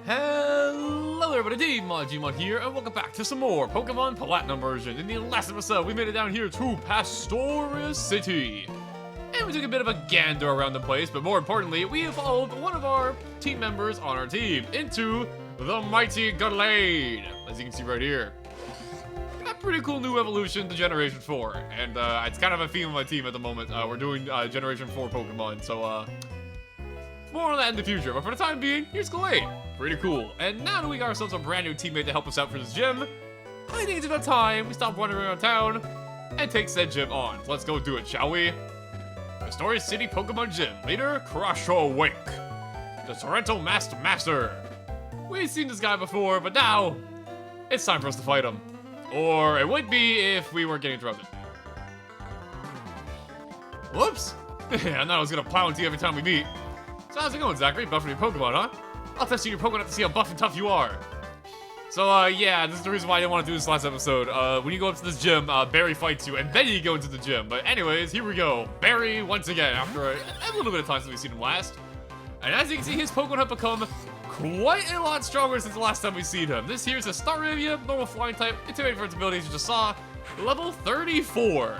Hello everybody, Gmod here, and welcome back to some more Pokemon Platinum version. In the last episode, we made it down here to Pastoria City. And we took a bit of a gander around the place, but more importantly, we evolved one of our team members on our team into the mighty Gallade, as you can see right here. A pretty cool new evolution to Generation 4, and it's kind of a theme of my team at the moment. We're doing Generation 4 Pokemon, so more on that in the future, but for the time being, here's Gallade. Pretty cool. And now that we got ourselves a brand new teammate to help us out for this gym, I think it's about time we stop wandering around town and take said gym on. So let's go do it, shall we? Pastoria City Pokemon Gym. Leader, Crusho Wink. The Sorrento Masked Master. We've seen this guy before, but now it's time for us to fight him. Or it would be if we weren't getting interrupted. Whoops. I thought I was gonna plow into you every time we meet. So how's it going, Zachary? Buffing your Pokemon, huh? I'll test your Pokemon to see how buff and tough you are. So, yeah, this is the reason why I didn't want to do this last episode. When you go up to this gym, Barry fights you, and then you go into the gym. But anyways, here we go. Barry, once again, after a little bit of time since we've seen him last. And as you can see, his Pokemon have become quite a lot stronger since the last time we've seen him. This here's a Staravia, normal flying type, intimidating for its abilities, you just saw, level 34.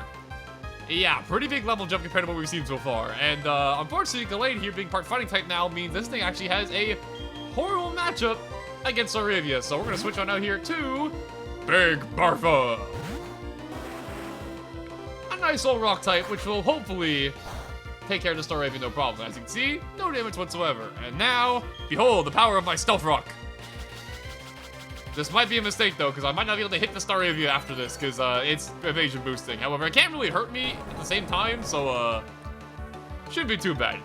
Yeah, pretty big level jump compared to what we've seen so far. And unfortunately, Gallade here being part fighting type now means this thing actually has a horrible matchup against Staravia. So we're gonna switch on out here to Big Barfa. A nice old rock type, which will hopefully take care of the Staravia no problem. As you can see, no damage whatsoever. And now, behold, the power of my Stealth Rock. This might be a mistake though, because I might not be able to hit the Staravia after this, because it's evasion boosting. However, it can't really hurt me at the same time, so shouldn't be too bad.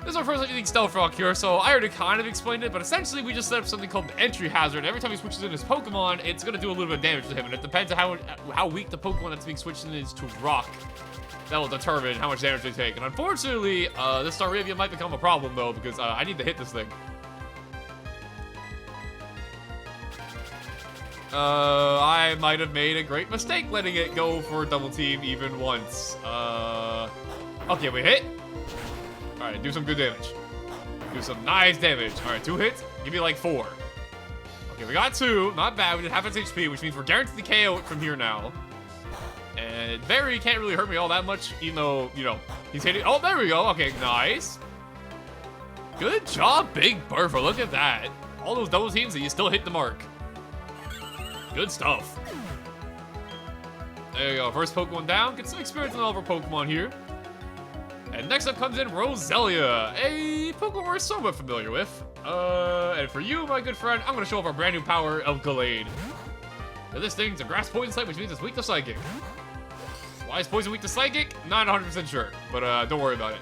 This is our first time using Stealth Rock here, so I already kind of explained it, but essentially we just set up something called the Entry Hazard. Every time he switches in his Pokemon, it's going to do a little bit of damage to him, and it depends on how weak the Pokemon that's being switched in is to Rock. That will determine how much damage they take. And unfortunately, this Staravia might become a problem though, because I need to hit this thing. I might have made a great mistake letting it go for a double team even once. Okay, we hit. Alright, do some good damage. Do some nice damage. Alright, 2 hits. Give me like 4. Okay, we got 2. Not bad. We did half its HP, which means we're guaranteed to KO it from here now. And Barry can't really hurt me all that much, even though, you know, he's hitting. Oh, there we go. Okay, nice. Good job, Big Barfa. Look at that. All those double teams, and you still hit the mark. Good stuff. There you go. First Pokemon down. Get some experience on all of our Pokemon here. And next up comes in Roselia, a Pokemon we're somewhat familiar with. And for you, my good friend, I'm going to show off our brand new power of Gallade. Now, this thing's a Grass Poison type, which means it's weak to Psychic. Why is Poison weak to Psychic? Not 100% sure, but don't worry about it.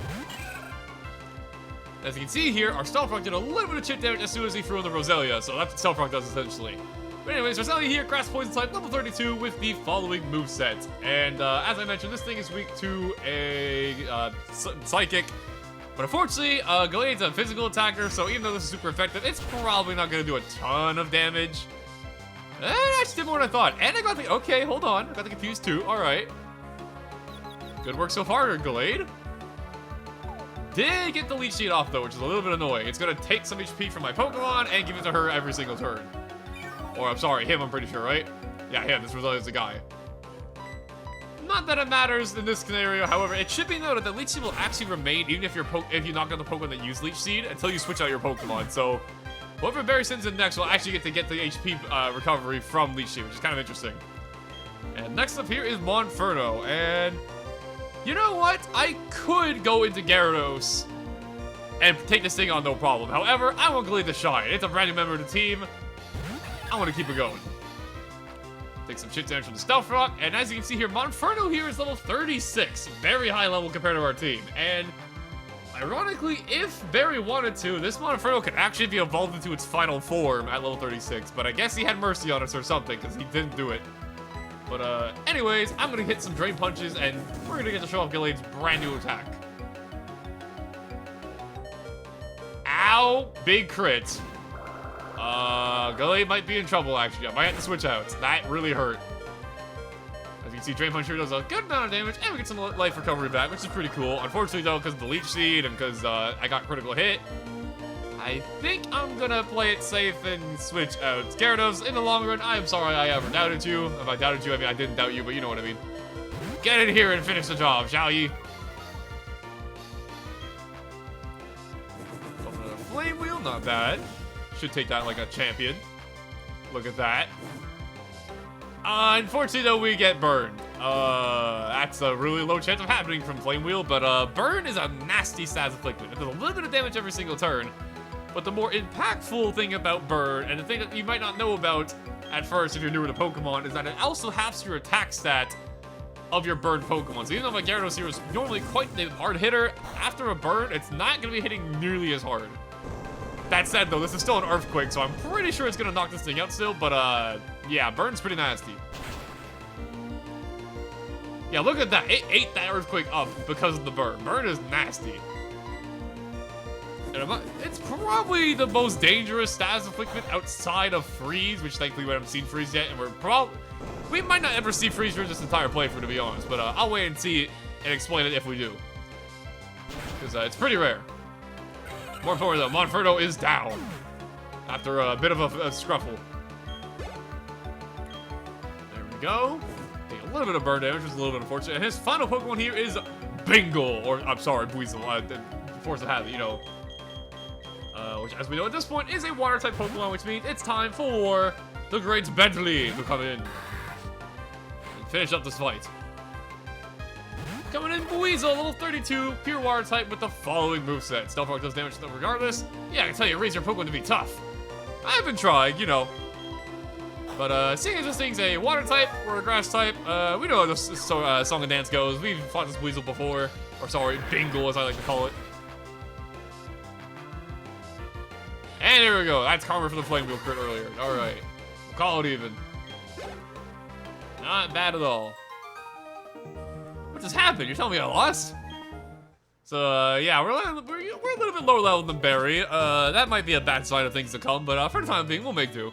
As you can see here, our Stealth Rock did a little bit of chip damage as soon as he threw in the Roselia, so that's what Stealth Rock does essentially. But anyways, Roselia here, Grass Poison type, level 32 with the following moveset. And as I mentioned, this thing is weak to a Psychic. But unfortunately, Gallade's a physical attacker, so even though this is super effective, it's probably not going to do a ton of damage. It actually did more than I thought. And I got the... Okay, hold on. I got the confused too. Alright. Good work so far, Gallade. Did get the Leech Seed off, though, which is a little bit annoying. It's going to take some HP from my Pokemon and give it to her every single turn. Or, I'm sorry, him, I'm pretty sure, right? Yeah, him. This Roselia's the guy. Not that it matters in this scenario, however, it should be noted that Leech Seed will actually remain even if you knock out the Pokemon that use Leech Seed until you switch out your Pokemon. So, whoever Barry sends in next will actually get the HP recovery from Leech Seed, which is kind of interesting. And next up here is Monferno, and you know what? I could go into Gyarados and take this thing on no problem. However, I want Gallade to shine. It's a brand new member of the team. I want to keep it going. Take some shit damage from the Stealth Rock, and as you can see here, Monferno here is level 36. Very high level compared to our team. And ironically, if Barry wanted to, this Monferno could actually be evolved into its final form at level 36. But I guess he had mercy on us or something, because he didn't do it. But anyways, I'm going to hit some Drain Punches, and we're going to get to show off Gallade's brand new attack. Ow! Big crit. Gallade might be in trouble, actually. I might have to switch out. That really hurt. As you can see, Drain Punch here does a good amount of damage, and we get some life recovery back, which is pretty cool. Unfortunately, though, because of the Leech Seed and because I got critical hit, I think I'm gonna play it safe and switch out Gyarados. In the long run, I'm sorry I ever doubted you. If I doubted you, I mean, I didn't doubt you, but you know what I mean. Get in here and finish the job, shall ye? Another Flame Wheel, not bad. Should take that like a champion. Look at that. Unfortunately, though, we get burned. That's a really low chance of happening from Flame Wheel, but burn is a nasty Status Afflicted. It does a little bit of damage every single turn, but the more impactful thing about burn, and the thing that you might not know about at first if you're newer to Pokemon, is that it also halves your attack stat of your burned Pokemon. So even though my Gyarados here is normally quite the hard hitter, after a burn, it's not going to be hitting nearly as hard. That said, though, this is still an Earthquake, so I'm pretty sure it's going to knock this thing out still, but yeah, burn's pretty nasty. Yeah, look at that. It ate that Earthquake up because of the burn. Burn is nasty. And it's probably the most dangerous Status Afflicted outside of Freeze, which thankfully we haven't seen Freeze yet, and we might not ever see Freeze during this entire playthrough, to be honest, but I'll wait and see it and explain it if we do. Because it's pretty rare. More importantly, though, Monferno is down after a bit of a scruffle. There we go. Take a little bit of burn damage, which is a little bit unfortunate. And his final Pokemon here is Bingle, or I'm sorry, Buizel, force of habit, you know. Which, as we know at this point, is a Water-type Pokemon, which means it's time for the Great Bentley to come in and finish up this fight. Coming in, Buizel, level 32, pure Water type with the following moveset. Stealth Rock does damage regardless. Yeah, I can tell you, raise your Pokemon to be tough. I've been trying, you know. But seeing as this thing's a Water type or a Grass type, we know how this Song and Dance goes. We've fought this Buizel before. Or sorry, Bingle as I like to call it. And here we go. That's Karma for the Flame Wheel crit earlier. Alright. We'll call it even. Not bad at all. What just happened? You're telling me I lost? So, yeah, we're a little bit lower level than Barry. That might be a bad sign of things to come, but for the time being, we'll make do.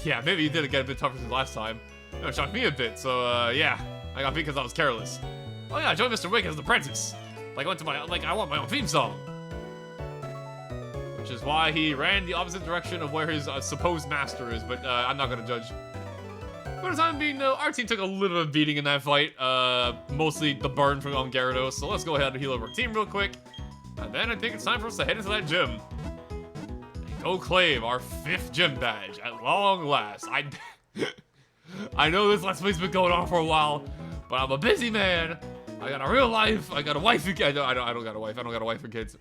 Yeah, maybe you did get a bit tougher than last time. It shocked me a bit, so, yeah. I got beat because I was careless. Oh yeah, I joined Mr. Wake as an apprentice. I want my own theme song. Which is why he ran the opposite direction of where his supposed master is, but I'm not gonna judge. For the time being, though, our team took a little bit of a beating in that fight. Mostly the burn from Gyarados, so let's go ahead and heal over our team real quick. And then I think it's time for us to head into that gym. And go claim our 5th gym badge at long last. I know this Let's Play's been going on for a while, but I'm a busy man. I got a real life. I got a wife and kids. I don't got a wife. I don't got a wife and kids.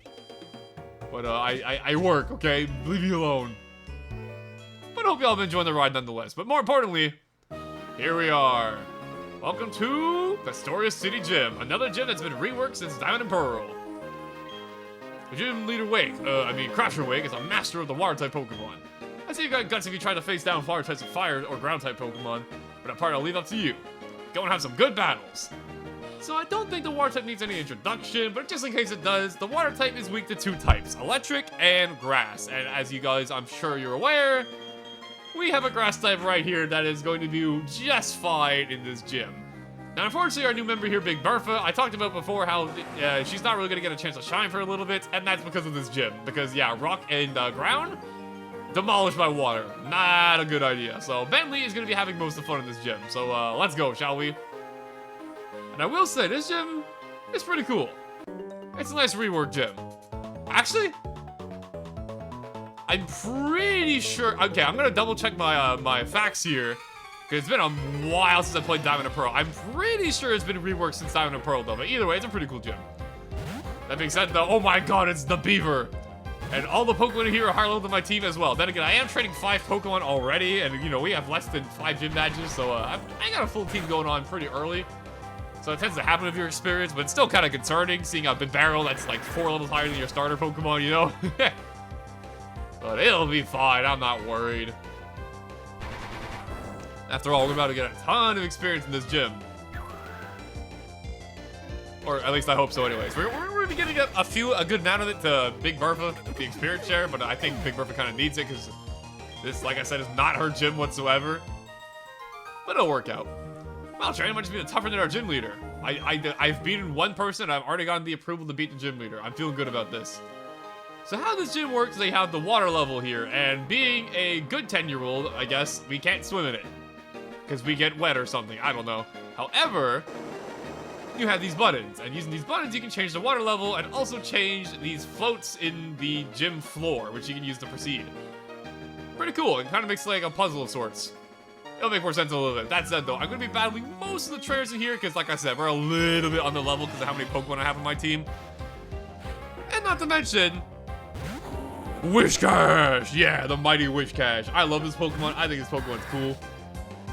But I work, okay? Leave me alone. But I hope y'all have been enjoying the ride nonetheless. But more importantly, here we are. Welcome to Pastoria City Gym, another gym that's been reworked since Diamond and Pearl. The gym leader Wake, Crasher Wake, is a master of the Water-type Pokemon. I see you got guts if you try to face down Water types of Fire or Ground-type Pokemon, but that part I'll leave up to you. Go and have some good battles. So I don't think the Water type needs any introduction, but just in case it does, the Water type is weak to 2 types, Electric and Grass. And as you guys, I'm sure you're aware, we have a Grass type right here that is going to do just fine in this gym. Now, unfortunately, our new member here, Big Bertha, I talked about before how she's not really going to get a chance to shine for a little bit, and that's because of this gym. Because, yeah, Rock and Ground, demolished by Water. Not a good idea. So, Bentley is going to be having most of the fun in this gym. So, let's go, shall we? And I will say, this gym is pretty cool. It's a nice reworked gym. Actually, I'm pretty sure... Okay, I'm going to double check my my facts here. Because it's been a while since I played Diamond and Pearl. I'm pretty sure it's been reworked since Diamond and Pearl, though. But either way, it's a pretty cool gym. That being said, though, oh my god, it's the Beaver. And all the Pokemon here are higher level than my team as well. Then again, I am training 5 Pokemon already. And, you know, we have less than 5 gym badges. So, I got a full team going on pretty early. So it tends to happen with your experience, but it's still kind of concerning seeing a Barrel that's like 4 levels higher than your starter Pokemon, you know? But it'll be fine, I'm not worried. After all, we're about to get a ton of experience in this gym. Or at least I hope so anyways. We're going to be getting a good amount of it to Big Bertha, the experience share, but I think Big Bertha kind of needs it because this, like I said, is not her gym whatsoever. But it'll work out. Wow, training might just be tougher than our gym leader. I've beaten 1 person, and I've already gotten the approval to beat the gym leader. I'm feeling good about this. So how this gym works, they have the water level here, and being a good 10-year-old, I guess, we can't swim in it. Because we get wet or something, I don't know. However, you have these buttons, and using these buttons you can change the water level and also change these floats in the gym floor, which you can use to proceed. Pretty cool, it kind of makes like a puzzle of sorts. It'll make more sense in a little bit. That said though, I'm going to be battling most of the trainers in here, because like I said, we're a little bit on the level because of how many Pokemon I have on my team. And not to mention, Whiscash! Yeah, the mighty Whiscash. I love this Pokemon. I think this Pokemon's cool.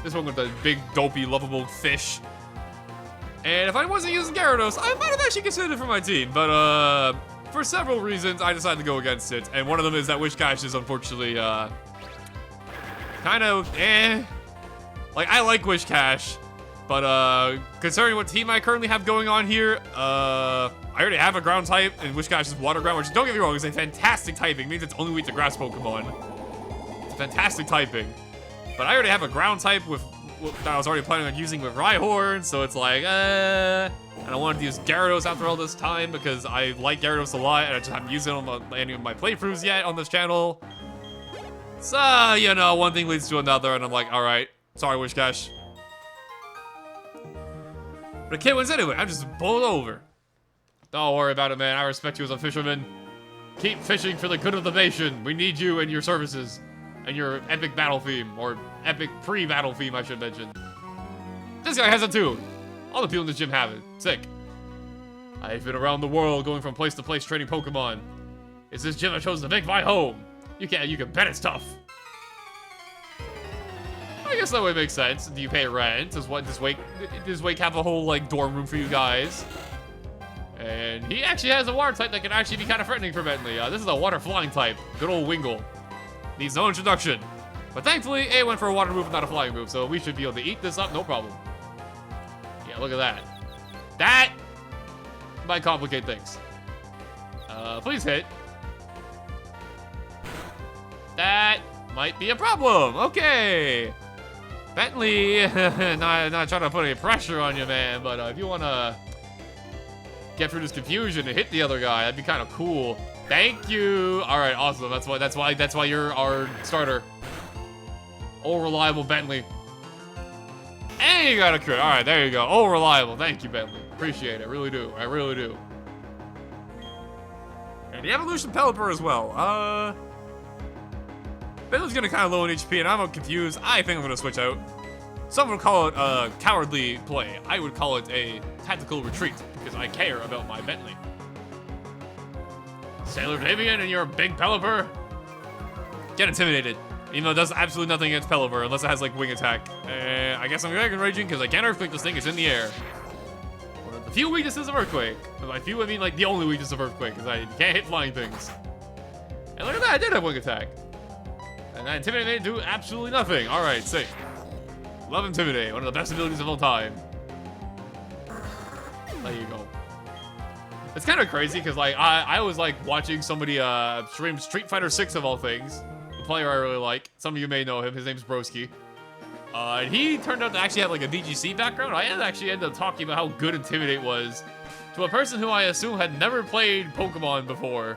This Pokemon's a big, dopey, lovable fish. And if I wasn't using Gyarados, I might have actually considered it for my team. But, for several reasons, I decided to go against it. And one of them is that Whiscash is unfortunately, kind of, Like, I like Whiscash. But, considering what team I currently have going on here, I already have a ground type, and Whiscash is water ground, which, don't get me wrong, is a fantastic typing. It means it's only weak to grass Pokemon. It's fantastic typing. But I already have a ground type that I was already planning on using with Rhyhorn, so it's like, I don't want to use Gyarados after all this time, because I like Gyarados a lot, and I just haven't used it on any of my playthroughs yet on this channel. So, you know, one thing leads to another, and I'm like, alright, sorry, Whiscash. But the kid wins anyway, I'm just bowled over. Don't worry about it, man. I respect you as a fisherman. Keep fishing for the good of the nation. We need you and your services. And your epic battle theme. Or epic pre-battle theme, I should mention. This guy has it too. All the people in this gym have it. Sick. I've been around the world going from place to place training Pokemon. It's this gym I chose to make my home. You can bet it's tough. I guess that would make sense. Do you pay rent? Does Wake have a whole, like, dorm room for you guys? And he actually has a water type that can actually be kind of threatening for Bentley. This is a water flying type. Good old Wingull. Needs no introduction. But thankfully, it went for a water move and not a flying move, so we should be able to eat this up, no problem. Yeah, look at that. That might complicate things. Please hit. That might be a problem. Okay. Bentley, not trying to put any pressure on you, man, but if you want to get through this confusion and hit the other guy, that'd be kind of cool. Thank you. All right, awesome. That's why you're our starter. Oh, reliable Bentley. And you got a crit. All right, there you go. Oh, reliable. Thank you, Bentley. Appreciate it. Really do. I really do. And the evolution Pelipper as well. Bentley's gonna kind of low on HP, and I'm confused. I think I'm gonna switch out. Some would call it a cowardly play. I would call it a tactical retreat, because I care about my Bentley. Sailor Davian and your big Pelipper. Get intimidated. Even though it does absolutely nothing against Pelipper, unless it has, like, wing attack. I guess I'm Dragon Raging, because I can't Earthquake this thing. It's in the air. One of the few weaknesses of Earthquake. And by few, I mean, like, the only weakness of Earthquake, because I can't hit flying things. And look at that, I did have wing attack. And that Intimidate do absolutely nothing. Alright, sick. Love Intimidate, one of the best abilities of all time. There you go. It's kind of crazy, because, like, I was, like, watching somebody stream Street Fighter 6 of all things. The player I really like. Some of you may know him. His name's Broski. And he turned out to actually have, like, a VGC background. I actually ended up talking about how good Intimidate was to a person who I assume had never played Pokemon before.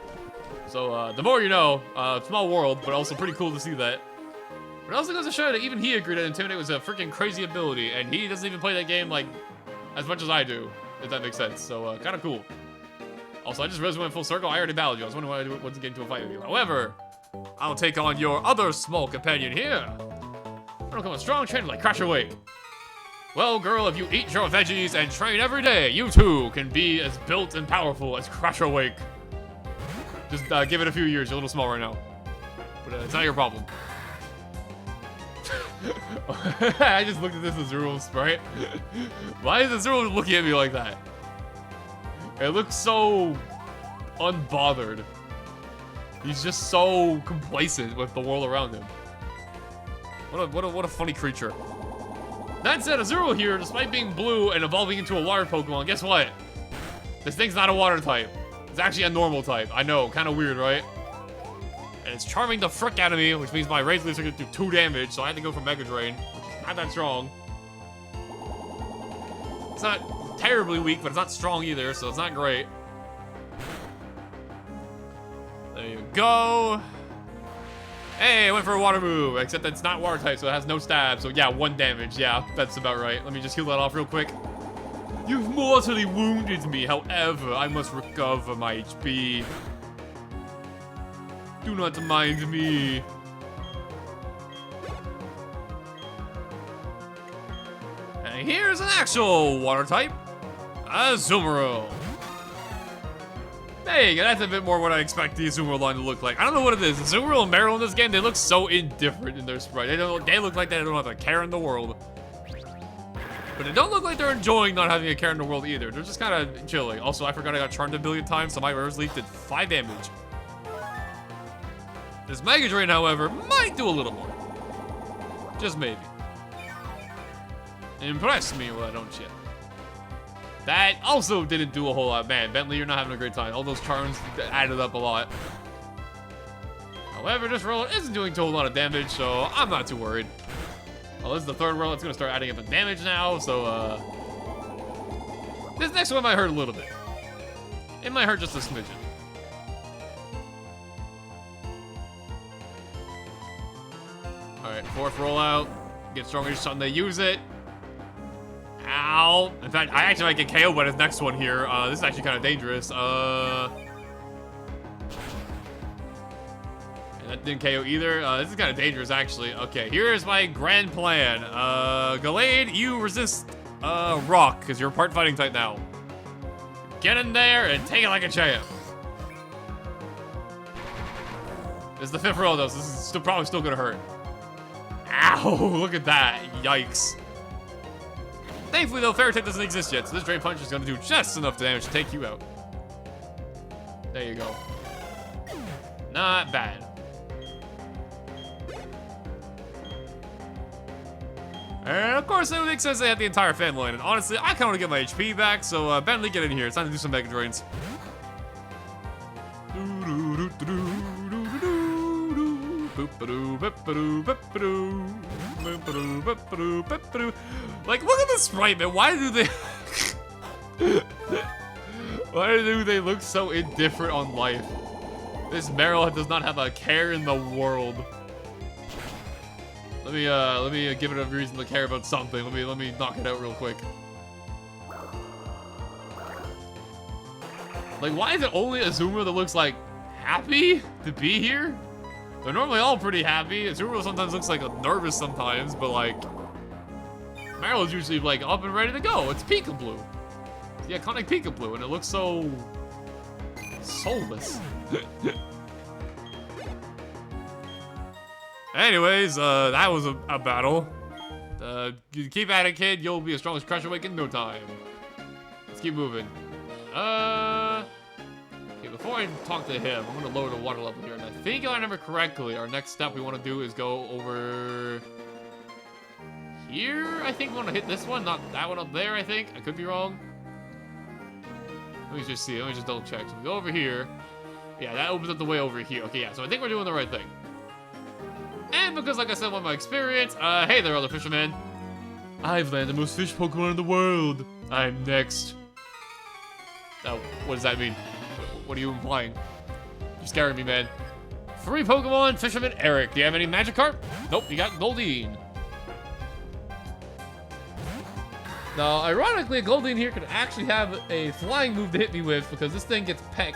So, the more you know. Small world, but also pretty cool to see that. But it also goes to show that even he agreed that Intimidate was a freaking crazy ability, and he doesn't even play that game, like, as much as I do, if that makes sense. So, kind of cool. Also, I just realized we went full circle. I already battled you. I was wondering why I wasn't getting to a fight with you. However, I'll take on your other small companion here. I'll become a strong trainer like Crasher Wake. Well, girl, if you eat your veggies and train every day, you too can be as built and powerful as Crasher Wake. Just give it a few years. You're a little small right now. But it's not your problem. I just looked at this Azurill sprite. Why is Azurill looking at me like that? It looks so unbothered. He's just so complacent with the world around him. What a funny creature. That said, Azurill here, despite being blue and evolving into a water Pokemon, guess what? This thing's not a water type. It's actually a normal type. I know, kind of weird, right? And it's charming the frick out of me, which means my Razor Leafs are going to do 2 damage, so I had to go for Mega Drain, which is not that strong. It's not terribly weak, but it's not strong either, so it's not great. There you go. Hey, I went for a water move, except it's not water type, so it has no stab. So yeah, 1 damage. Yeah, that's about right. Let me just heal that off real quick. You've mortally wounded me. However, I must recover my HP. Do not mind me. And here's an actual water type. Azumarill. There you go, that's a bit more what I expect the Azumarill line to look like. I don't know what it is. Azumarill and Marill in this game, they look so indifferent in their sprite. They look like they don't have a care in the world. But they don't look like they're enjoying not having a care in the world either. They're just kind of chilling. Also, I forgot I got charmed a billion times, so my Reverse Leaf did 5 damage. This Mega Drain, however, might do a little more. Just maybe. Impress me, why don't you? That also didn't do a whole lot. Man, Bentley, you're not having a great time. All those charms added up a lot. However, this roller isn't doing a whole lot of damage, so I'm not too worried. Well, this is the 3rd roll. It's going to start adding up the damage now, so, this next one might hurt a little bit. It might hurt just a smidgen. Alright, 4th rollout. Get stronger each time they use it. Ow. In fact, I actually might get KO'd by this next one here. This is actually kind of dangerous. And that didn't KO either. This is kind of dangerous, actually. Okay, here's my grand plan. Gallade, you resist Rock, because you're part fighting type now. Get in there and take it like a champ. This is the 5th roll, though, so this is probably still gonna hurt. Ow, look at that. Yikes. Thankfully, though, Fairy type doesn't exist yet, so this Drain Punch is going to do just enough damage to take you out. There you go. Not bad. And of course, it would make sense they had the entire family, and honestly, I kind of want to get my HP back, so Bentley, get in here. It's time to do some Mega Drains. Like, look at the sprite, man. Why do they... Why do they look so indifferent on life? This Marill does not have a care in the world. Let me give it a reason to care about something. Let me knock it out real quick. Like, why is it only Azumarill that looks like happy to be here? They're normally all pretty happy. Azumarill sometimes looks like nervous sometimes, but like Marill is usually like up and ready to go. It's Peekaboo. It's the iconic Peekaboo, and it looks so soulless. Anyways, that was a battle. You keep at it, kid. You'll be as strong as Crush Awake in no time. Let's keep moving. Okay, before I talk to him, I'm gonna lower the water level here. And I think if I remember correctly, our next step we want to do is go over here. I think we want to hit this one, not that one up there, I think. I could be wrong. Let me just see. Let me just double check. So we go over here. Yeah, that opens up the way over here. Okay, yeah, so I think we're doing the right thing. And because, like I said, with my experience, hey there, other fisherman. I've landed the most fish Pokemon in the world. I'm next. Now, what does that mean? What are you implying? You're scaring me, man. 3 Pokemon, Fisherman Eric. Do you have any Magikarp? Nope, you got Goldeen. Now, ironically, Goldeen here could actually have a flying move to hit me with because this thing gets Peck.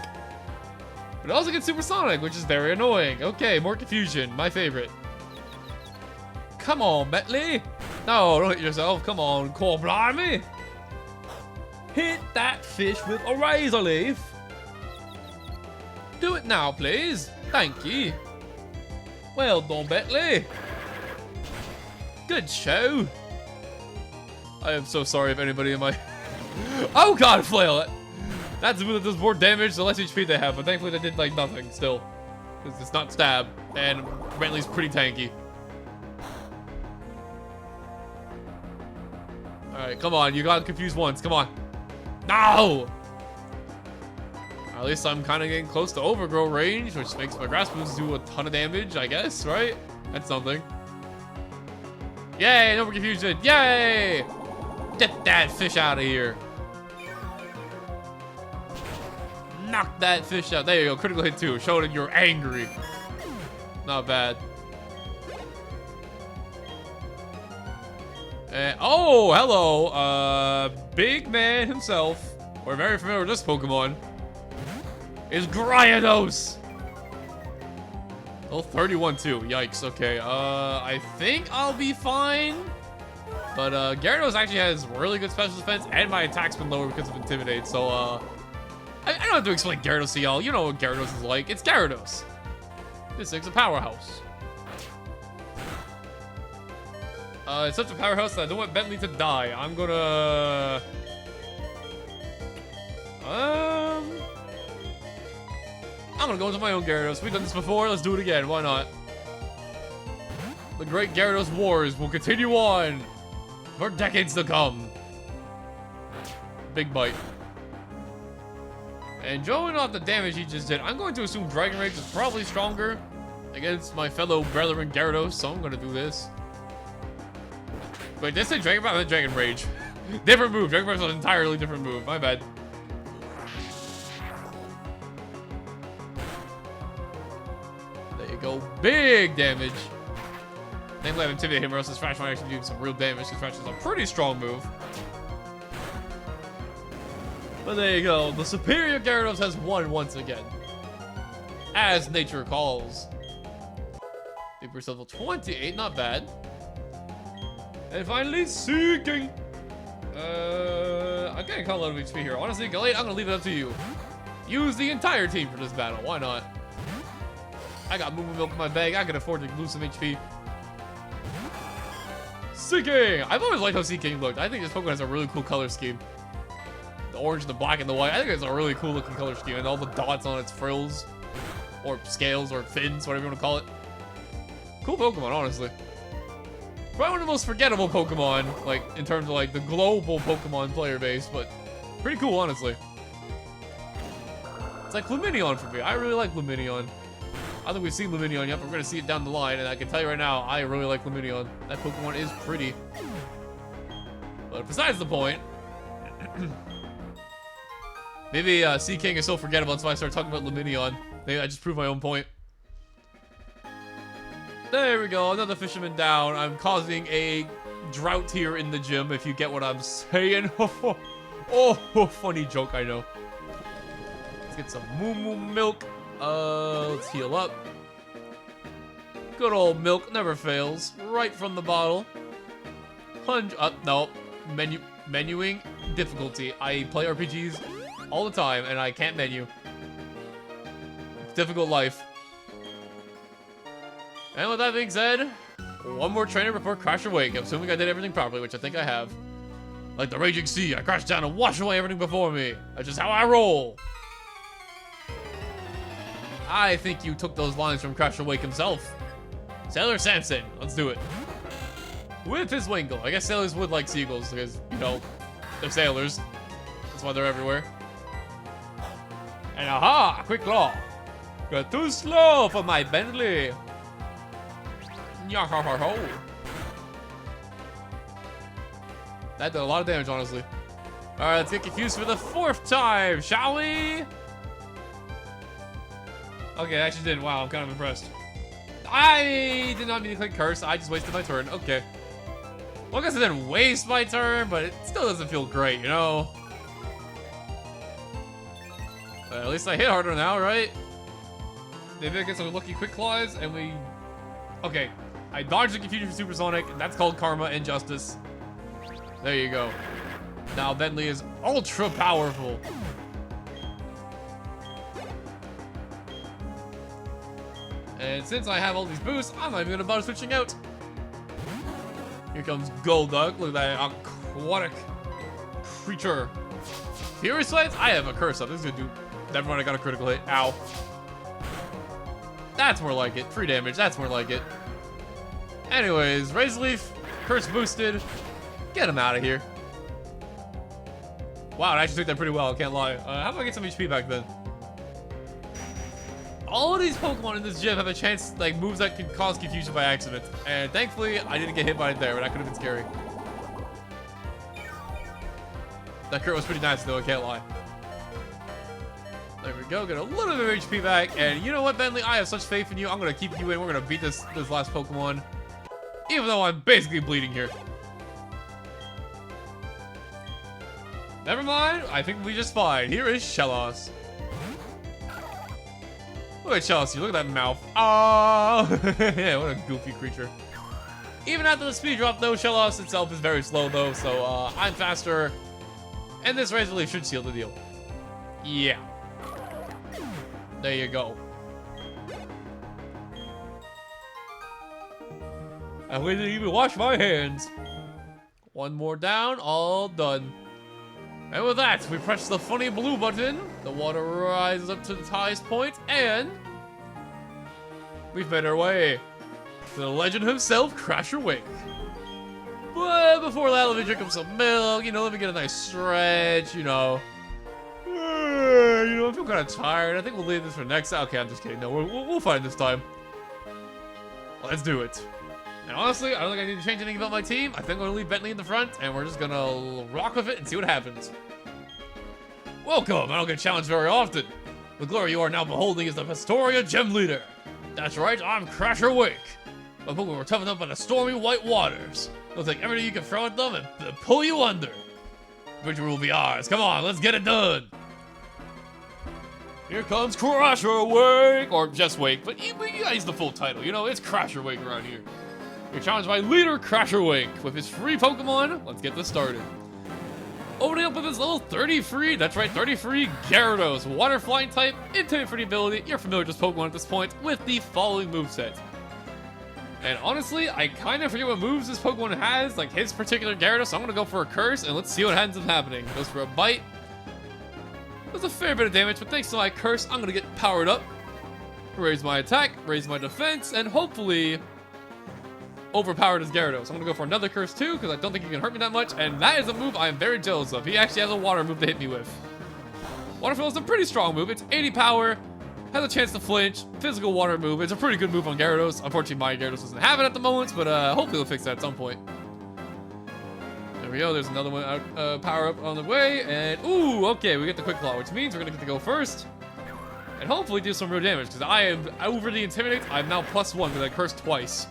But it also gets Supersonic, which is very annoying. Okay, more confusion. My favorite. Come on, Bentley. No, don't hit yourself. Come on, Core Blimey. Hit that fish with a Razor Leaf. Do it now, please. Thank you. Well done, Bentley. Good show. I am so sorry if anybody in my... Oh god, Flail! That's a move that does more damage the less HP they have, but thankfully they did like nothing still. Because it's not stab, and Bentley's pretty tanky. Alright, come on, you got confused once, come on. No! At least I'm kind of getting close to Overgrow range, which makes my grass moves do a ton of damage, I guess, right? That's something. Yay, no more confusion, yay! Get that fish out of here. knock that fish out. There you go, critical hit 2, showing that you're angry. Not bad. Oh, hello. Big man himself. We're very familiar with this Pokemon. Is Gyarados. Oh, 31 too. Yikes. Okay. I think I'll be fine. But Gyarados actually has really good special defense, and my attack's been lower because of Intimidate. So I don't have to explain Gyarados to y'all. You know what Gyarados is like. It's Gyarados. This thing's a powerhouse. It's such a powerhouse that I don't want Bentley to die. I'm gonna... I'm gonna go into my own Gyarados. We've done this before. Let's do it again. Why not? The great Gyarados wars will continue on for decades to come. Big bite. And showing off the damage he just did, I'm going to assume Dragon Rage is probably stronger against my fellow brethren Gyarados, so I'm gonna do this. Wait, did I say Dragon Ball? I meant Dragon Rage. Different move. Dragon Rage is an entirely different move. My bad. There you go. Big damage. Thankfully, I have Intimidate him, or else this Thrash might actually do some real damage, because Thrash is a pretty strong move. But there you go. The superior Gyarados has won once again. As nature calls. Super level 28, not bad. And finally, Seeking. I'm getting a lot of HP here. Honestly, Gallade, I'm gonna leave it up to you. Use the entire team for this battle. Why not? I got Moo Moo Milk in my bag. I can afford to lose some HP. Seeking! I've always liked how Seeking looked. I think this Pokemon has a really cool color scheme. The orange, the black, and the white. I think it's a really cool looking color scheme. And all the dots on its frills. Or scales, or fins, whatever you want to call it. Cool Pokemon, honestly. Probably one of the most forgettable Pokemon, like, in terms of, like, the global Pokemon player base, but pretty cool, honestly. It's like Lumineon for me. I really like Lumineon. I don't think we've seen Lumineon yet, but we're going to see it down the line, and I can tell you right now, I really like Lumineon. That Pokemon is pretty. But besides the point, maybe Seeking is so forgettable, that's why I started talking about Lumineon. Maybe I just proved my own point. There we go, another fisherman down. I'm causing a drought here in the gym, if you get what I'm saying. Oh, funny joke, I know. Let's get some Moo Moo Milk. Let's heal up. Good old milk, never fails. Right from the bottle. No. Menuing difficulty. I play RPGs all the time, and I can't menu. Difficult life. And with that being said, one more trainer before Crash or Wake. I'm assuming I did everything properly, which I think I have. Like the raging sea, I crash down and wash away everything before me. That's just how I roll. I think you took those lines from Crash or Wake himself. Sailor Samson, let's do it. With his Wingull. I guess sailors would like seagulls because, you know, they're sailors. That's why they're everywhere. And aha, quick claw. Got too slow for my Bentley. That did a lot of damage, honestly. Alright, let's get confused for the 4th time, shall we? Okay, I actually didn't. Wow, I'm kind of impressed. I did not mean to click curse. I just wasted my turn. Okay. Well, I guess I didn't waste my turn, but it still doesn't feel great, you know? But at least I hit harder now, right? Maybe I get some lucky quick claws and we... Okay. I dodged the confusion for Supersonic, and that's called Karma and Justice. There you go. Now Bentley is ultra powerful. And since I have all these boosts, I'm not even gonna bother switching out. Here comes Golduck. Look at that aquatic creature. Fury Slides? I have a curse up. This is gonna do. Never mind, I got a critical hit. Ow. That's more like it. Free damage. That's more like it. Anyways, Razor Leaf, curse boosted. Get him out of here. Wow, I actually took that pretty well, I can't lie. How about I get some HP back then? All of these Pokemon in this gym have a chance, like, moves that could cause confusion by accident. And thankfully, I didn't get hit by it there, but that could have been scary. That crit was pretty nice, though, I can't lie. There we go. Get a little bit of HP back. And you know what, Bentley? I have such faith in you. I'm going to keep you in. We're going to beat this last Pokemon. Even though I'm basically bleeding here. Never mind. I think we'll be just fine. Here is Shellos. Look at Shellos. Look at that mouth. Oh, yeah, what a goofy creature. Even after the speed drop, though, Shellos itself is very slow, though. So I'm faster. And this Razor Leaf should seal the deal. Yeah. There you go. I didn't even wash my hands. One more down, all done. And with that, we press the funny blue button. The water rises up to the highest point, and we've made our way to the legend himself, Crasher Wake. But before that, let me drink up some milk. You know, let me get a nice stretch. You know, I feel kind of tired. I think we'll leave this for next time. Okay, I'm just kidding. No, we'll find this time. Let's do it. And honestly, I don't think I need to change anything about my team. I think I'm going to leave Bentley in the front, and we're just going to rock with it and see what happens. Welcome! I don't get challenged very often. The glory you are now beholding is the Pastoria Gem Leader. That's right, I'm Crasher Wake. My Pokemon were toughened up by the stormy white waters. They'll take everything you can throw at them and pull you under. Victory will be ours. Come on, let's get it done. Here comes Crasher Wake, or just Wake, but you gotta use the full title. You know, it's Crasher Wake around here. You're challenged by leader Crasher Wake with his free Pokemon. Let's get this started. Opening up with his level 30 free, that's right, 30 free Gyarados, Water Flying type, Intimate for the ability. You're familiar with this Pokemon at this point with the following moveset. And honestly, I kind of forget what moves this Pokemon has, like his particular Gyarados, so I'm going to go for a Curse, and let's see what ends up happening. Goes for a Bite. Does a fair bit of damage, but thanks to my Curse, I'm going to get powered up. Raise my attack, raise my defense, and hopefully overpowered his Gyarados. I'm going to go for another Curse too, because I don't think he can hurt me that much, and that is a move I am very jealous of. He actually has a water move to hit me with. Waterfall is a pretty strong move. It's 80 power, has a chance to flinch, physical water move. It's a pretty good move on Gyarados. Unfortunately, my Gyarados doesn't have it at the moment, but hopefully they'll fix that at some point. There we go. There's another one power up on the way, and ooh, okay, we get the Quick Claw, which means we're going to get to go first. And hopefully do some real damage, because I am overly intimidated. I'm now +1 because I cursed twice.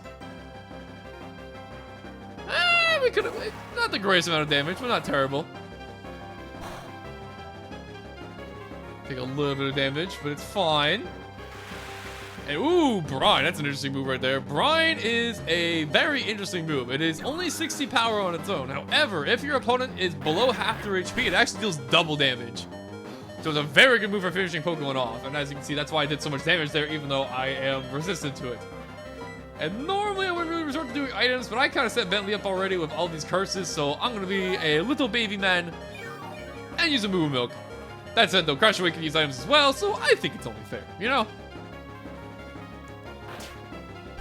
We could have, not the greatest amount of damage, but not terrible. Take a little bit of damage, but it's fine. And ooh, Brine, that's an interesting move right there. Brine is a very interesting move. It is only 60 power on its own. However, if your opponent is below half their HP, it actually deals double damage. So it's a very good move for finishing Pokemon off. And as you can see, that's why I did so much damage there, even though I am resistant to it. And normally I wouldn't really resort to doing items, but I kind of set Bentley up already with all these curses, so I'm going to be a little baby man and use a Moo Milk. That said, though, Crasher Wake can use items as well, so I think it's only fair, you know?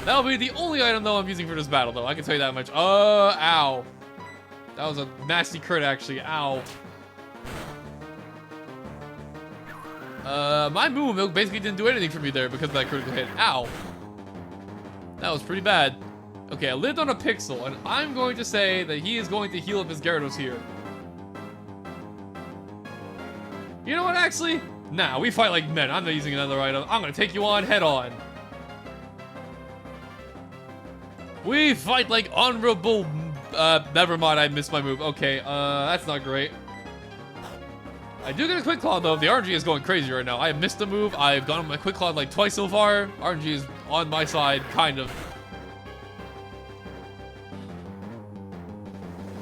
That'll be the only item, though, I'm using for this battle, though. I can tell you that much. Ow. That was a nasty crit, actually. Ow. My Moo Milk basically didn't do anything for me there because of that critical hit. Ow. That was pretty bad. Okay, I lived on a Pixel, and I'm going to say that he is going to heal up his Gyarados here. You know what, actually? Nah, we fight like men. I'm not using another item. I'm going to take you on head on. We fight like honorable... never mind, I missed my move. Okay, that's not great. I do get a Quick Claw, though. The RNG is going crazy right now. I have missed a move. I've gone on my Quick Claw like twice so far. RNG is on my side, kind of.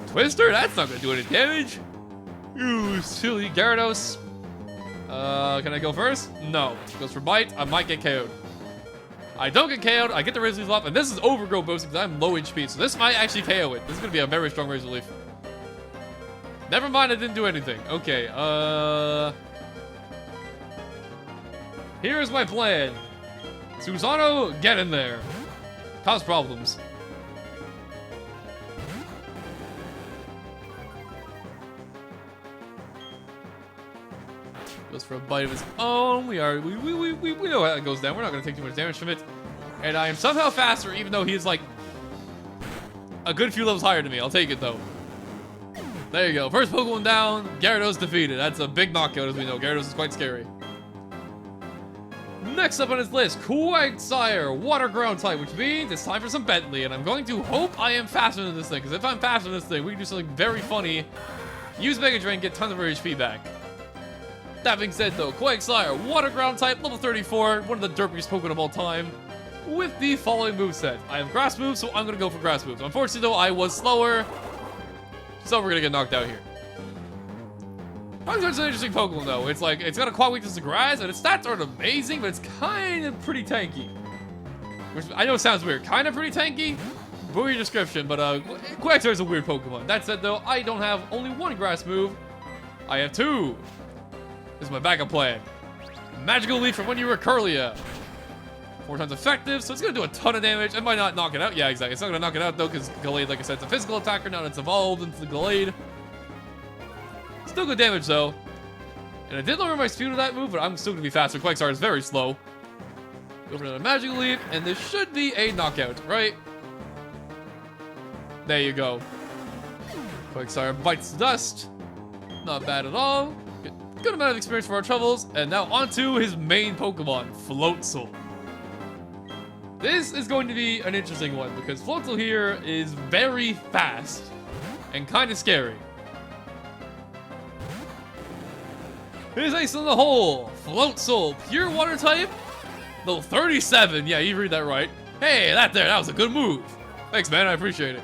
Twister? That's not going to do any damage. You silly Gyarados. Can I go first? No. Goes for Bite. I might get KO'd. I don't get KO'd. I get the Razor Leaf off, and this is Overgrow boosting because I'm low HP, so this might actually KO it. This is going to be a very strong Razor Leaf. Never mind, I didn't do anything. Okay, here's my plan. Susano, get in there. Cause problems. Goes for a bite of his own. We know how that goes down. We're not going to take too much damage from it. And I am somehow faster, even though he is like a good few levels higher than me. I'll take it, though. There you go. First Pokemon down. Gyarados defeated. That's a big knockout, as we know. Gyarados is quite scary. Next up on his list, Quagsire, water ground type, which means it's time for some Bentley, and I'm going to hope I am faster than this thing, because if I'm faster than this thing, we can do something very funny. Use Mega Drain, get tons of HP back. That being said though, Quagsire, water ground type, level 34, one of the derpiest Pokemon of all time, with the following moveset. I have grass moves, so I'm going to go for grass moves. Unfortunately though, I was slower, so we're going to get knocked out here. Quagsire is an interesting Pokemon though. It's like, it's got a quad weakness to grass, and its stats aren't amazing, but it's kind of pretty tanky. Which I know sounds weird. Kind of pretty tanky? Weird description, but Quagsire is a weird Pokemon. That said though, I don't have only one grass move. I have two. This is my backup plan. Magical Leaf from when you were Kirlia. 4 times effective, so it's gonna do a ton of damage. It might not knock it out. Yeah, exactly. It's not gonna knock it out though, because Gallade, like I said, it's a physical attacker now that it's evolved into the Gallade. Still good damage though. And I did lower my speed with that move, but I'm still gonna be faster. Quagsire is very slow. Go for another Magical Leap, and this should be a knockout, right? There you go. Quagsire bites dust. Not bad at all. Good amount of experience for our troubles. And now onto his main Pokemon, Floatzel. This is going to be an interesting one because Floatzel here is very fast and kind of scary. Here's Ace in the Hole. Floatzel, pure water type. Level 37. Yeah, you read that right. Hey, that was a good move. Thanks, man. I appreciate it.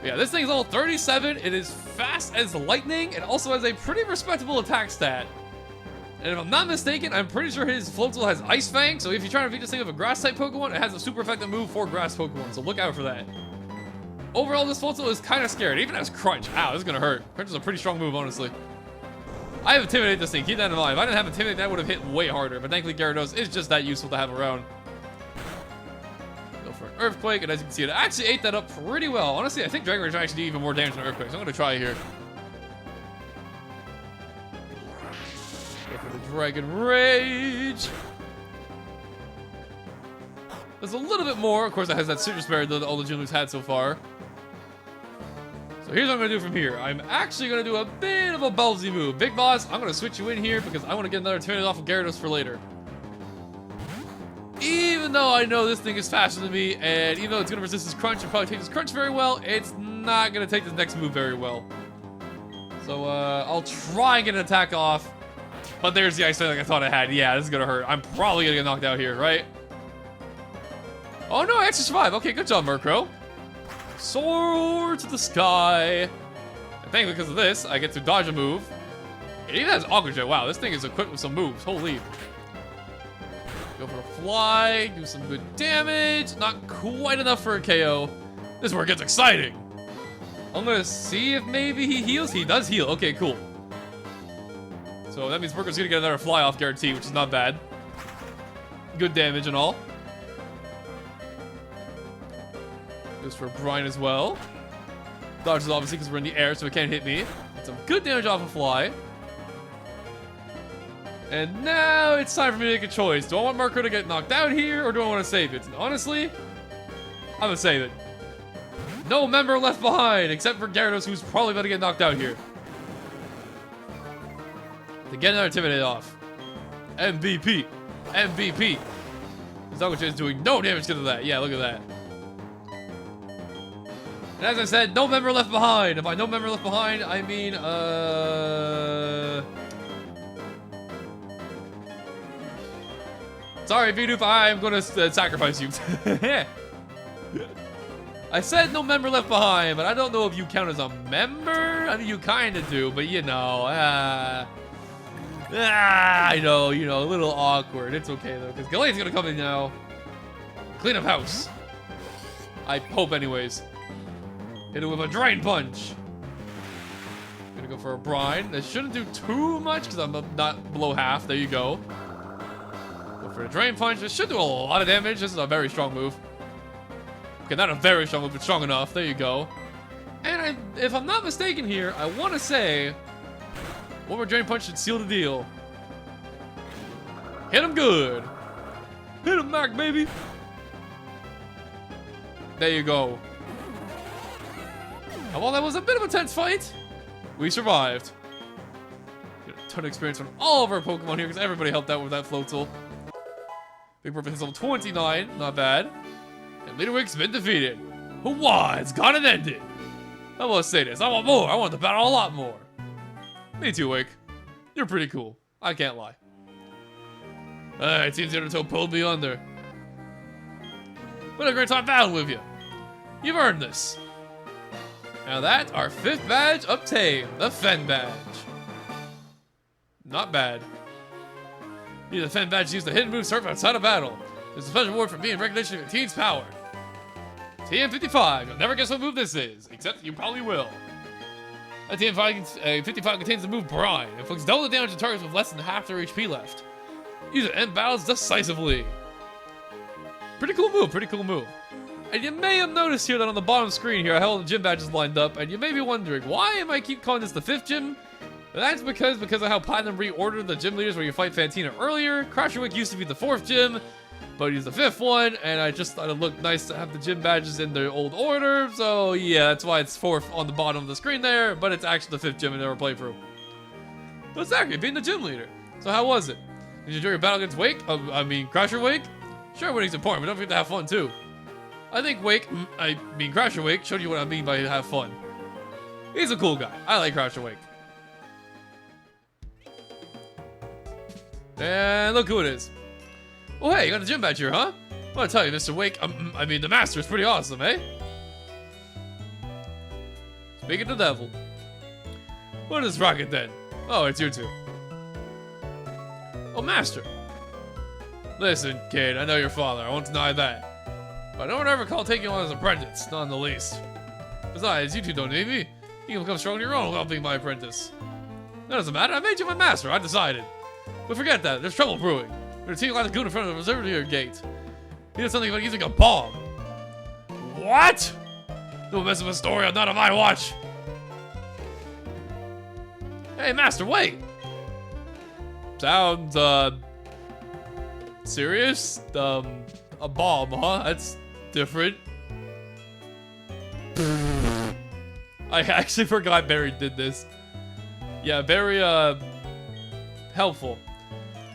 Yeah, this thing's level 37. It is fast as lightning and also has a pretty respectable attack stat. And if I'm not mistaken, I'm pretty sure his Floatzel has Ice Fang. So if you're trying to beat this thing with a grass type Pokemon, it has a super effective move for grass Pokemon. So look out for that. Overall, this Floatzel is kind of scared. It even has Crunch. Ow, this is going to hurt. Crunch is a pretty strong move, honestly. I have Intimidate this thing. Keep that in mind. If I didn't have Intimidate, that would have hit way harder. But thankfully, Gyarados is just that useful to have around. Go for an Earthquake. And as you can see, it actually ate that up pretty well. Honestly, I think Dragon Rage actually did even more damage than Earthquake. So I'm going to try here. Go for the Dragon Rage. There's a little bit more. Of course, it has that Citrus Berry that all the gym moves had so far. So here's what I'm going to do from here. I'm actually going to do a bit of a ballsy move. Big Boss, I'm going to switch you in here because I want to get another Intimidate off of Gyarados for later. Even though I know this thing is faster than me, and even though it's going to resist his Crunch and probably take his Crunch very well, it's not going to take this next move very well. So I'll try and get an attack off. But there's the Ice Fang like I thought I had. Yeah, this is going to hurt. I'm probably going to get knocked out here, right? Oh no, I actually survived. Okay, good job, Murkrow. Soar to the sky. And thankfully, because of this, I get to dodge a move. It even has Aqua Jet. Wow, this thing is equipped with some moves. Holy. Go for a fly. Do some good damage. Not quite enough for a KO. This is where it gets exciting. I'm going to see if maybe he heals. He does heal. Okay, cool. So that means Murkrow's going to get another fly off guarantee, which is not bad. Good damage and all. Goes for Brine as well. Dodges obviously because we're in the air, so it can't hit me. Get some good damage off a fly. And now it's time for me to make a choice. Do I want Murkrow to get knocked out here, or do I want to save it? And honestly, I'm going to save it. No member left behind, except for Gyarados, who's probably about to get knocked out here. To get another Intimidate off. MVP. MVP. Zogach is doing no damage to that. Yeah, look at that. And as I said, no member left behind. And by no member left behind, I mean, sorry, Bidoof, I'm gonna sacrifice you. I said no member left behind, but I don't know if you count as a member. I mean, you kind of do, but you know, I know, you know, a little awkward. It's okay, though, because Gallade's gonna come in now. Clean up house. I hope, anyways. Hit it with a Drain Punch. Gonna go for a Brine. That shouldn't do too much, because I'm not below half. There you go. Go for a Drain Punch. This should do a lot of damage. This is a very strong move. Okay, not a very strong move, but strong enough. There you go. And if I'm not mistaken here, I want to say one more Drain Punch should seal the deal. Hit him good. Hit him, Mac, baby. There you go. And while that was a bit of a tense fight, we survived. Get a ton of experience from all of our Pokemon here because everybody helped out with that Floatzel. Big Perfect hits level 29, not bad. And Leader Wake's been defeated. Hurrah, it's gone and ended. I must say this, I want more. I want the battle a lot more. Me too, Wake. You're pretty cool. I can't lie. It seems the Undertow pulled me under. What a great time battling with you. You've earned this. Now that, our 5th badge obtained, the Fen badge. Not bad. The Fen badge is used to hidden move surf outside of battle. There's a special reward for being recognition of your team's power. TM55, you'll never guess what move this is, except you probably will. A TM55 contains the move Brine. It inflicts double the damage to targets with less than half their HP left. Use it to end battles decisively. Pretty cool move, pretty cool move. And you may have noticed here that on the bottom screen here, I have all the gym badges lined up, and you may be wondering, why am I keep calling this the 5th gym? That's because of how Platinum reordered the gym leaders where you fight Fantina earlier. Crasher Wake used to be the 4th gym, but he's the 5th one, and I just thought it looked nice to have the gym badges in their old order, so yeah, that's why it's 4th on the bottom of the screen there, but it's actually the 5th gym in our playthrough. But it's actually being the gym leader. So how was it? Did you enjoy your battle against Wake? Crasher Wake? Sure, winning's important, but don't forget to have fun too. I think Crasher Wake showed you what I mean by have fun. He's a cool guy. I like Crasher Wake. And look who it is. Oh hey, you got the gym badge here, huh? I want to tell you, Mr. Wake, the Master is pretty awesome, eh? Speaking to the devil. What is Rocket then? Oh, it's you two. Oh, Master. Listen, kid, I know your father. I won't deny that. But I don't ever call taking you on as an apprentice, not in the least. Besides, you two don't need me. You can become strong on your own without being my apprentice. That doesn't matter. I made you my master. I decided. But forget that. There's trouble brewing. There's a team like the goon in front of the observatory gate. He did something about using a bomb. What? Don't mess with a story. I'm not on my watch. Hey, Master, wait. Sounds, serious? A bomb, huh? That's different. I actually forgot Barry did this. Yeah, very, helpful.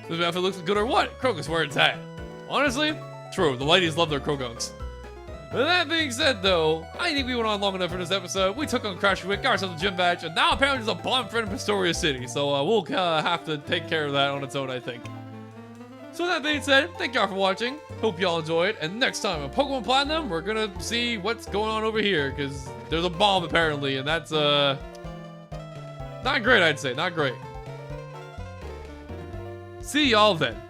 Does it looks good or what? Croagunk where it's at. Honestly, true. The ladies love their Croagunks. With that being said, though, I think we went on long enough for this episode. We took on Crasher Wake, got ourselves a gym badge, and now apparently there's a bomb friend in Pastoria City. So we'll have to take care of that on its own, I think. So with that being said, thank y'all for watching. Hope y'all enjoyed. And next time on Pokemon Platinum, we're gonna see what's going on over here, because there's a bomb apparently, and that's not great, I'd say. Not great. See y'all then.